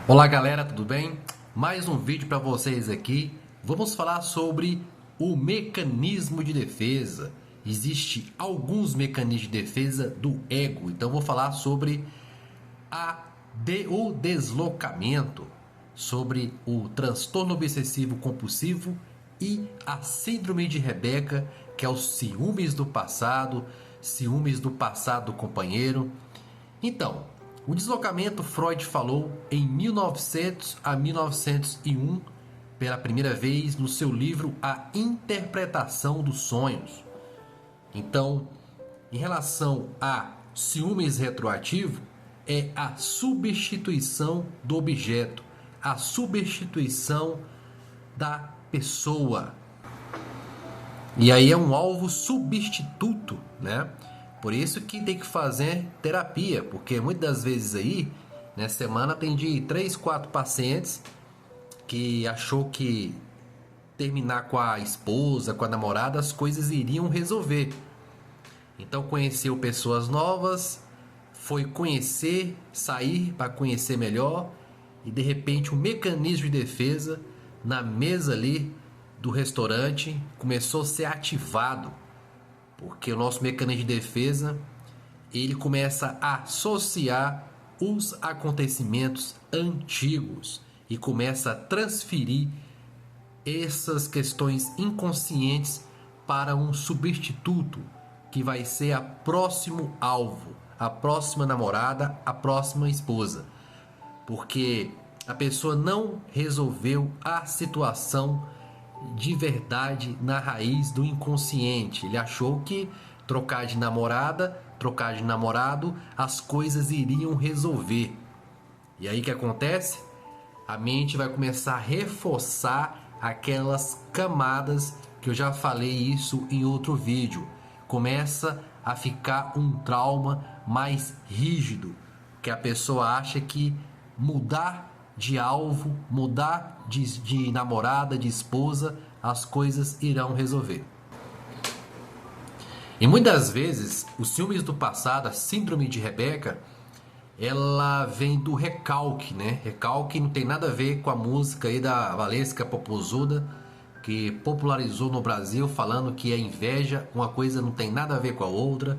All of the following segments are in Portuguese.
Olá galera, tudo bem? Mais um vídeo para vocês aqui. Vamos falar sobre o mecanismo de defesa. Existe alguns mecanismos de defesa do ego. Então vou falar sobre o deslocamento, sobre o transtorno obsessivo compulsivo e a síndrome de Rebeca, que é os ciúmes do passado do companheiro. Então, o deslocamento Freud falou em 1900 a 1901 pela primeira vez no seu livro A Interpretação dos Sonhos. Então, em relação a ciúmes retroativo, é a substituição do objeto, a substituição da pessoa. E aí é um alvo substituto, né? Por isso que tem que fazer terapia, porque muitas das vezes aí, nessa semana atendi 3, 4 pacientes que achou que terminar com a esposa, com a namorada, as coisas iriam resolver. Então conheceu pessoas novas, foi conhecer, sair para conhecer melhor e de repente um mecanismo de defesa na mesa ali do restaurante começou a ser ativado. Porque o nosso mecanismo de defesa, ele começa a associar os acontecimentos antigos e começa a transferir essas questões inconscientes para um substituto, que vai ser a próximo alvo, a próxima namorada, a próxima esposa. Porque a pessoa não resolveu a situação de verdade na raiz do inconsciente. Ele achou que trocar de namorada, trocar de namorado, as coisas iriam resolver. E aí o que acontece? A mente vai começar a reforçar aquelas camadas que eu já falei isso em outro vídeo. Começa a ficar um trauma mais rígido, que a pessoa acha que mudar de alvo, mudar de namorada, de esposa, as coisas irão resolver. E muitas vezes, os ciúmes do passado, a síndrome de Rebeca, ela vem do recalque, né? Recalque não tem nada a ver com a música aí da Valesca Popozuda, que popularizou no Brasil, falando que a inveja, uma coisa não tem nada a ver com a outra.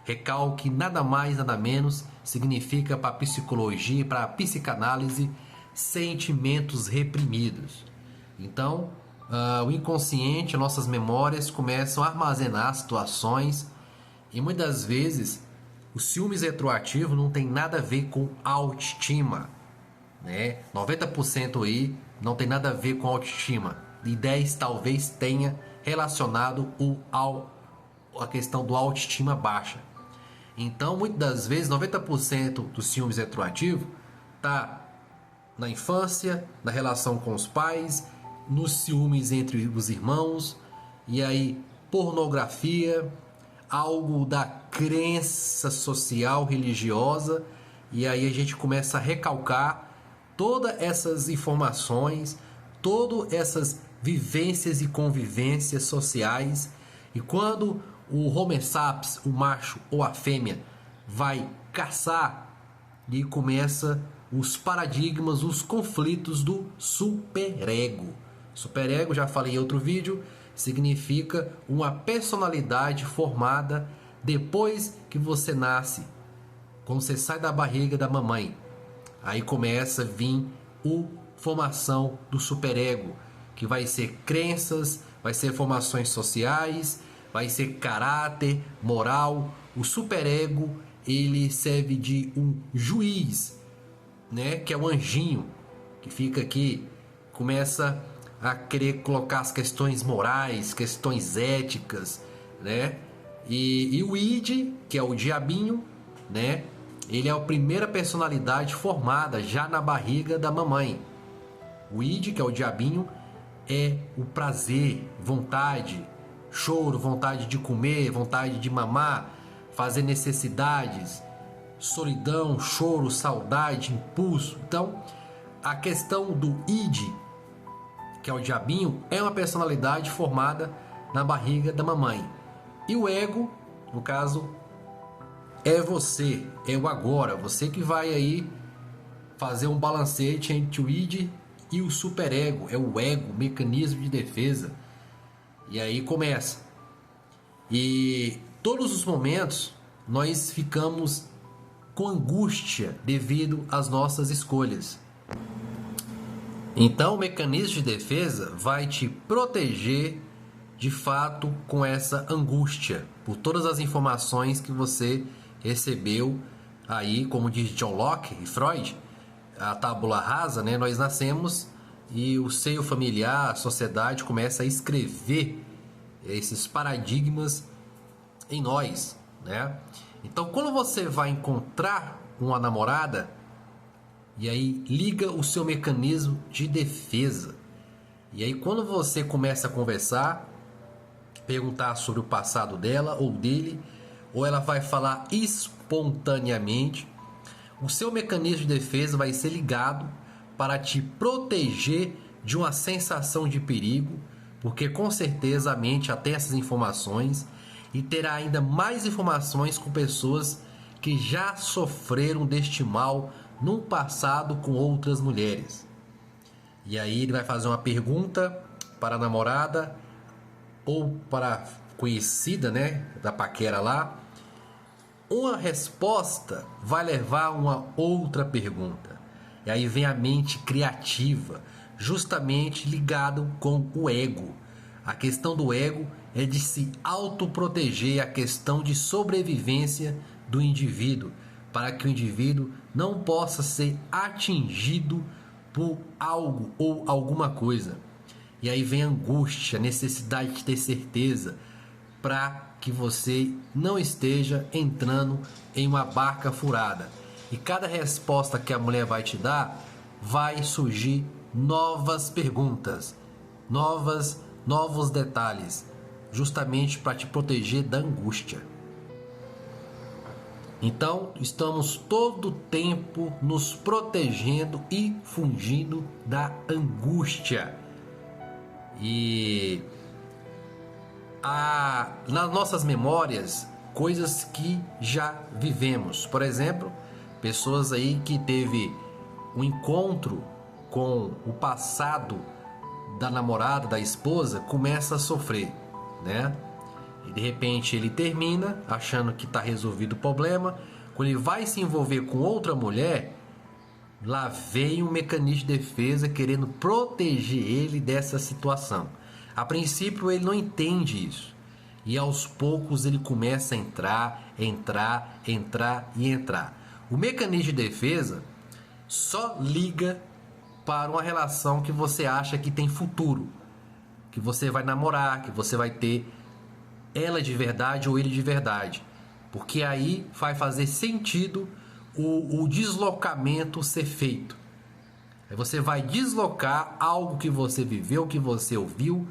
Recalque, nada mais, nada menos, significa para a psicologia, para a psicanálise, sentimentos reprimidos. Então, o inconsciente, nossas memórias começam a armazenar situações e muitas vezes o ciúmes retroativo não tem nada a ver com autoestima, né? 90% aí não tem nada a ver com autoestima e 10% talvez tenha relacionado a questão do autoestima baixa. Então, muitas das vezes, 90% do ciúmes retroativo está na infância, na relação com os pais, nos ciúmes entre os irmãos, e aí pornografia, algo da crença social, religiosa, e aí a gente começa a recalcar todas essas informações, todas essas vivências e convivências sociais, e quando o Homo sapiens, o macho ou a fêmea, vai caçar e começa os paradigmas, os conflitos do superego. Superego, já falei em outro vídeo, significa uma personalidade formada depois que você nasce, quando você sai da barriga da mamãe. Aí começa a vir a formação do superego, que vai ser crenças, vai ser formações sociais, vai ser caráter, moral. O superego, ele serve de um juiz, né, que é o anjinho que fica aqui, começa a querer colocar as questões morais, questões éticas, né? E o id, que é o diabinho, né? Ele é a primeira personalidade formada já na barriga da mamãe. O id, que é o diabinho, é o prazer, vontade, choro, vontade de comer, vontade de mamar, fazer necessidades, solidão, choro, saudade, impulso. Então, a questão do id, que é o diabinho, é uma personalidade formada na barriga da mamãe. E o ego, no caso, é você, é o agora, você que vai aí fazer um balancete entre o id e o superego. É o ego, o mecanismo de defesa. E aí começa. E todos os momentos nós ficamos com angústia devido às nossas escolhas. Então o mecanismo de defesa vai te proteger de fato com essa angústia por todas as informações que você recebeu aí, como diz John Locke e Freud, a tábula rasa, né? Nós nascemos e o seio familiar, a sociedade começa a escrever esses paradigmas em nós, né? Então, quando você vai encontrar uma namorada, e aí liga o seu mecanismo de defesa. E aí, quando você começa a conversar, perguntar sobre o passado dela ou dele, ou ela vai falar espontaneamente, o seu mecanismo de defesa vai ser ligado para te proteger de uma sensação de perigo, porque com certeza a mente já tem essas informações e terá ainda mais informações com pessoas que já sofreram deste mal no passado com outras mulheres. E aí ele vai fazer uma pergunta para a namorada ou para a conhecida, né, da paquera lá. Uma resposta vai levar a uma outra pergunta. E aí vem a mente criativa, justamente ligado com o ego. A questão do ego é de se autoproteger, a questão de sobrevivência do indivíduo, para que o indivíduo não possa ser atingido por algo ou alguma coisa. E aí vem a angústia, a necessidade de ter certeza, para que você não esteja entrando em uma barca furada. E cada resposta que a mulher vai te dar, vai surgir novas perguntas, novos detalhes, justamente para te proteger da angústia. Então, estamos todo o tempo nos protegendo e fugindo da angústia. E nas nossas memórias, coisas que já vivemos. Por exemplo, pessoas aí que teve um encontro com o passado da namorada, da esposa, começa a sofrer, né? E de repente ele termina achando que está resolvido o problema. Quando ele vai se envolver com outra mulher, lá vem um mecanismo de defesa querendo proteger ele dessa situação. A princípio ele não entende isso. E aos poucos ele começa a entrar. O mecanismo de defesa só liga para uma relação que você acha que tem futuro. Que você vai namorar, que você vai ter ela de verdade ou ele de verdade. Porque aí vai fazer sentido o deslocamento ser feito. Aí você vai deslocar algo que você viveu, que você ouviu.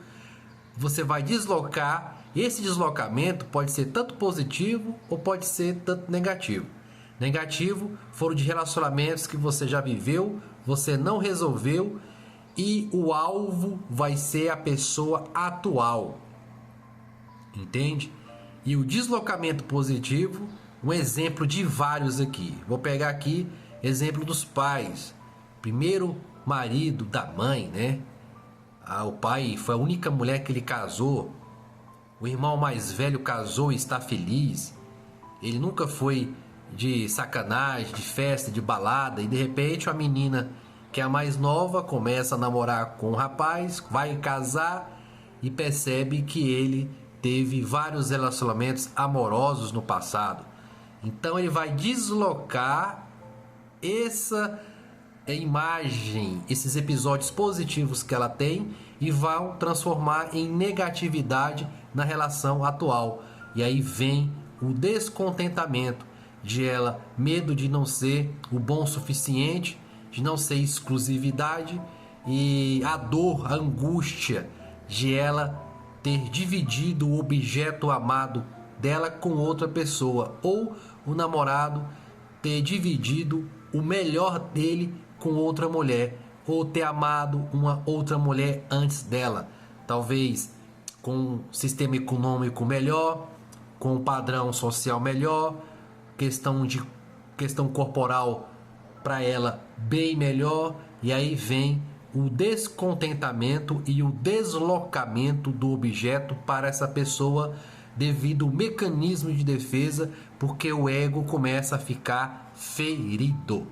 Você vai deslocar. Esse deslocamento pode ser tanto positivo ou pode ser tanto negativo. Negativo foram de relacionamentos que você já viveu, você não resolveu e o alvo vai ser a pessoa atual. Entende? E o deslocamento positivo, um exemplo de vários aqui. Vou pegar aqui exemplo dos pais. Primeiro marido da mãe, né? O pai foi a única mulher que ele casou. O irmão mais velho casou e está feliz. Ele nunca foi de sacanagem, de festa, de balada. E de repente a menina, que é a mais nova, começa a namorar com o rapaz, vai casar e percebe que ele teve vários relacionamentos amorosos no passado. Então ele vai deslocar essa imagem, esses episódios positivos que ela tem e vão transformar em negatividade na relação atual. E aí vem o descontentamento de ela, medo de não ser o bom o suficiente, de não ser exclusividade e a dor, a angústia de ela ter dividido o objeto amado dela com outra pessoa, ou o namorado ter dividido o melhor dele com outra mulher, ou ter amado uma outra mulher antes dela, talvez com um sistema econômico melhor, com um padrão social melhor, questão corporal para ela bem melhor, e aí vem o descontentamento e o deslocamento do objeto para essa pessoa devido ao mecanismo de defesa, porque o ego começa a ficar ferido.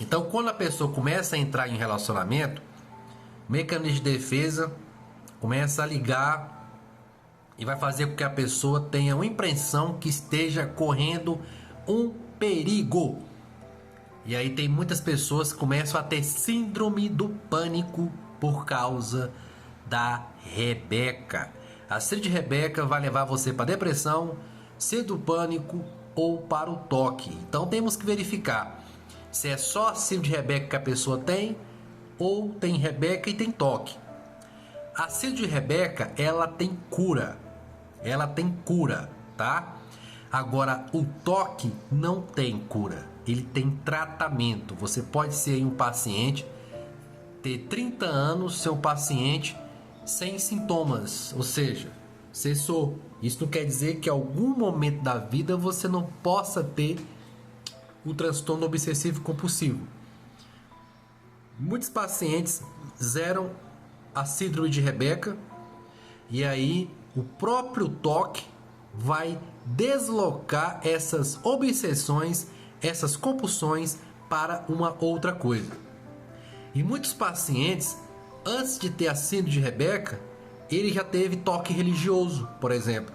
Então, quando a pessoa começa a entrar em relacionamento, o mecanismo de defesa começa a ligar e vai fazer com que a pessoa tenha uma impressão que esteja correndo um perigo. E aí tem muitas pessoas que começam a ter síndrome do pânico por causa da Rebeca. A síndrome de Rebeca vai levar você para depressão, síndrome do pânico ou para o toque. Então temos que verificar se é só a síndrome de Rebeca que a pessoa tem ou tem Rebeca e tem toque. A síndrome de Rebeca, ela tem cura. Ela tem cura, tá? Agora, o toque não tem cura. Ele tem tratamento. Você pode ser um paciente, ter 30 anos, ser um paciente sem sintomas, ou seja, cessou. Isso não quer dizer que em algum momento da vida você não possa ter o transtorno obsessivo compulsivo. Muitos pacientes zeram a síndrome de Rebeca e aí o próprio toque vai deslocar essas obsessões, essas compulsões para uma outra coisa. E muitos pacientes, antes de ter a síndrome de Rebeca, ele já teve toque religioso, por exemplo.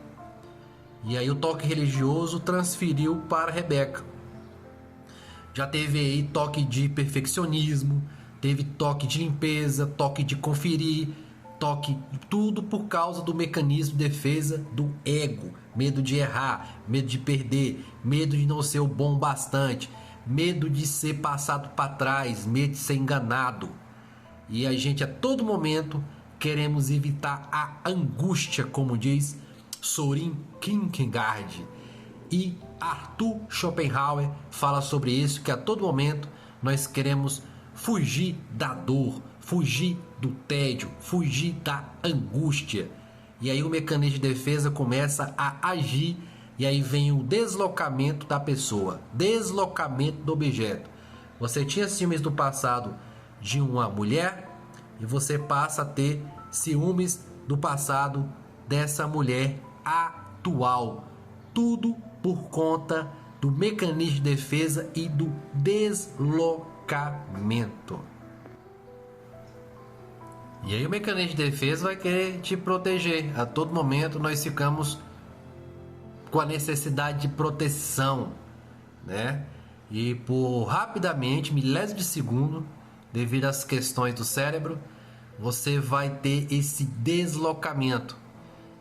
E aí o toque religioso transferiu para a Rebeca. Já teve aí toque de perfeccionismo, teve toque de limpeza, toque de conferir, toque, tudo por causa do mecanismo de defesa do ego. Medo de errar, medo de perder, medo de não ser o bom bastante, medo de ser passado para trás, medo de ser enganado. E a gente a todo momento queremos evitar a angústia, como diz Soren Kierkegaard. E Arthur Schopenhauer fala sobre isso, que a todo momento nós queremos fugir da dor, fugir do tédio, fugir da angústia. E aí o mecanismo de defesa começa a agir e aí vem o deslocamento da pessoa, deslocamento do objeto. Você tinha ciúmes do passado de uma mulher e você passa a ter ciúmes do passado dessa mulher atual. Tudo por conta do mecanismo de defesa e do deslocamento. E aí o mecanismo de defesa vai querer te proteger. A todo momento nós ficamos com a necessidade de proteção, né? E por rapidamente, milésimos de segundo, devido às questões do cérebro, você vai ter esse deslocamento.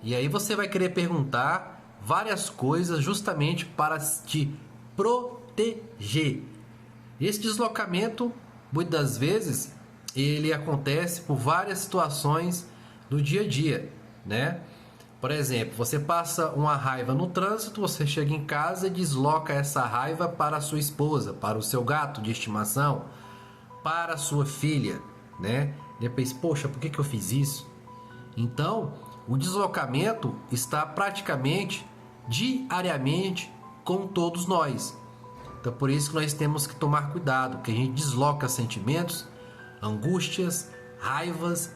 E aí você vai querer perguntar várias coisas justamente para te proteger. Esse deslocamento, muitas das vezes, ele acontece por várias situações do dia a dia, né? Por exemplo, você passa uma raiva no trânsito, você chega em casa e desloca essa raiva para a sua esposa, para o seu gato de estimação, para a sua filha, né? Depois, poxa, por que eu fiz isso? Então, o deslocamento está praticamente diariamente com todos nós. Então, por isso que nós temos que tomar cuidado, que a gente desloca sentimentos, angústias, raivas,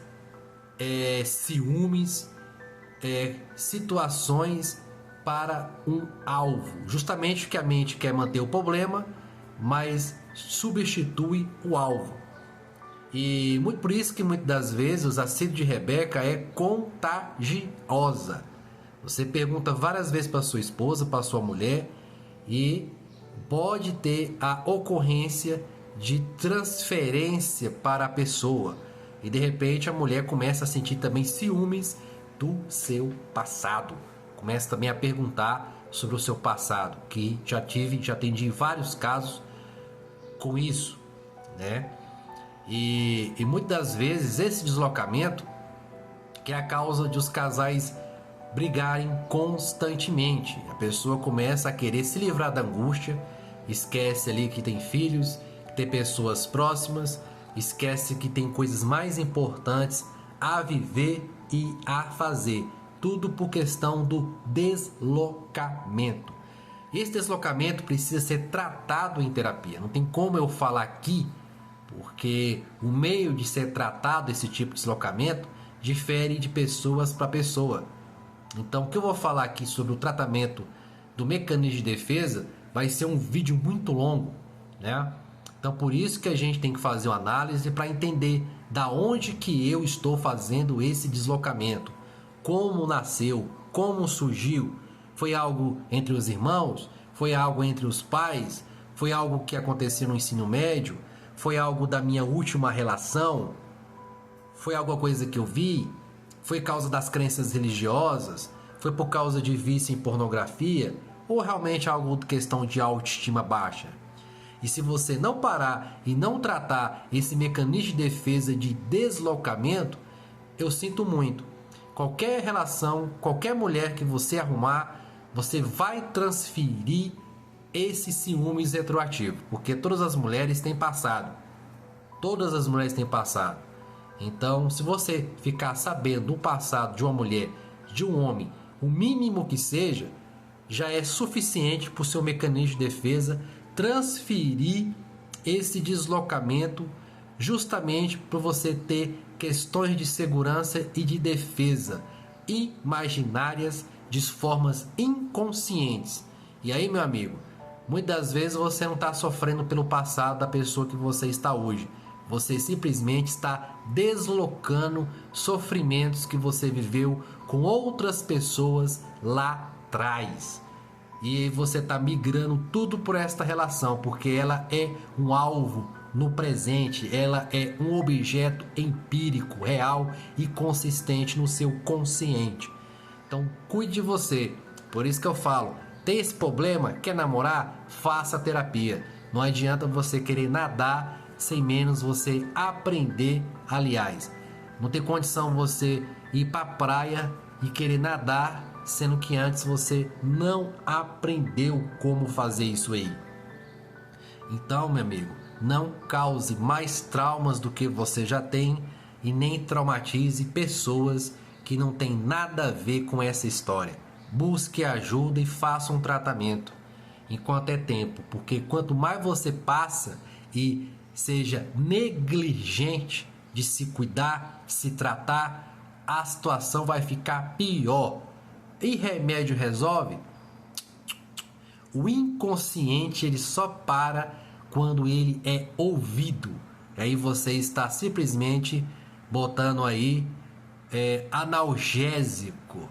ciúmes, situações para um alvo. Justamente que a mente quer manter o problema, mas substitui o alvo. E muito por isso que muitas das vezes a síndrome de Rebeca é contagiosa. Você pergunta várias vezes para sua esposa, para sua mulher, e pode ter a ocorrência de transferência para a pessoa. E de repente a mulher começa a sentir também ciúmes do seu passado. Começa também a perguntar sobre o seu passado, que já atendi vários casos com isso, né? E muitas das vezes esse deslocamento que é a causa de os casais brigarem constantemente. A pessoa começa a querer se livrar da angústia, esquece ali que tem filhos, que tem pessoas próximas, esquece que tem coisas mais importantes a viver e a fazer. Tudo por questão do deslocamento. Esse deslocamento precisa ser tratado em terapia. Não tem como eu falar aqui, porque o meio de ser tratado esse tipo de deslocamento difere de pessoas para pessoa. Então, o que eu vou falar aqui sobre o tratamento do mecanismo de defesa vai ser um vídeo muito longo, né? Então, por isso que a gente tem que fazer uma análise para entender da onde que eu estou fazendo esse deslocamento, como nasceu, como surgiu. Foi algo entre os irmãos? Foi algo entre os pais? Foi algo que aconteceu no ensino médio? Foi algo da minha última relação? Foi alguma coisa que eu vi? Foi causa das crenças religiosas? Foi por causa de vício em pornografia? Ou realmente algo de questão de autoestima baixa? E se você não parar e não tratar esse mecanismo de defesa de deslocamento, eu sinto muito. Qualquer relação, qualquer mulher que você arrumar, você vai transferir esse ciúmes retroativo. Porque todas as mulheres têm passado. Todas as mulheres têm passado. Então, se você ficar sabendo do passado de uma mulher, de um homem, o mínimo que seja, já é suficiente para o seu mecanismo de defesa transferir esse deslocamento justamente para você ter questões de segurança e de defesa imaginárias de formas inconscientes. E aí, meu amigo, muitas vezes você não está sofrendo pelo passado da pessoa que você está hoje. Você simplesmente está deslocando sofrimentos que você viveu com outras pessoas lá atrás. E você está migrando tudo por esta relação, porque ela é um alvo no presente, ela é um objeto empírico, real e consistente no seu consciente. Então cuide de você. Por isso que eu falo, tem esse problema, quer namorar? Faça terapia. Não adianta você querer nadar sem menos você aprender. Aliás, não tem condição você ir para a praia e querer nadar sendo que antes você não aprendeu como fazer isso aí. Então, meu amigo, não cause mais traumas do que você já tem e nem traumatize pessoas que não tem nada a ver com essa história. Busque ajuda e faça um tratamento enquanto é tempo, porque quanto mais você passa e seja negligente de se cuidar, se tratar, a situação vai ficar pior. E remédio resolve? O inconsciente ele só para quando ele é ouvido. E aí você está simplesmente botando aí analgésico,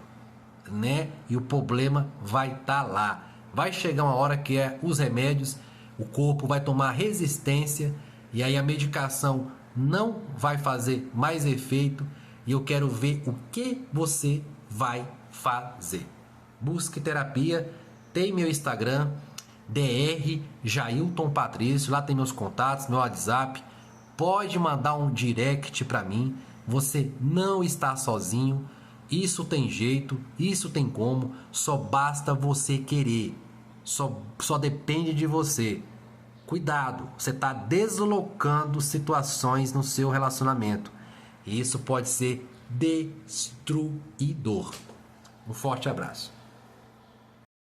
né? E o problema vai estar lá. Vai chegar uma hora que os remédios, o corpo vai tomar resistência e aí a medicação não vai fazer mais efeito. E eu quero ver o que você vai fazer. Busque terapia. Tem meu Instagram, Dr. Jailton Patrício. Lá tem meus contatos, meu WhatsApp. Pode mandar um direct para mim. Você não está sozinho. Isso tem jeito, isso tem como. Só basta você querer. Só depende de você. Cuidado, você está deslocando situações no seu relacionamento. E isso pode ser destruidor. Um forte abraço.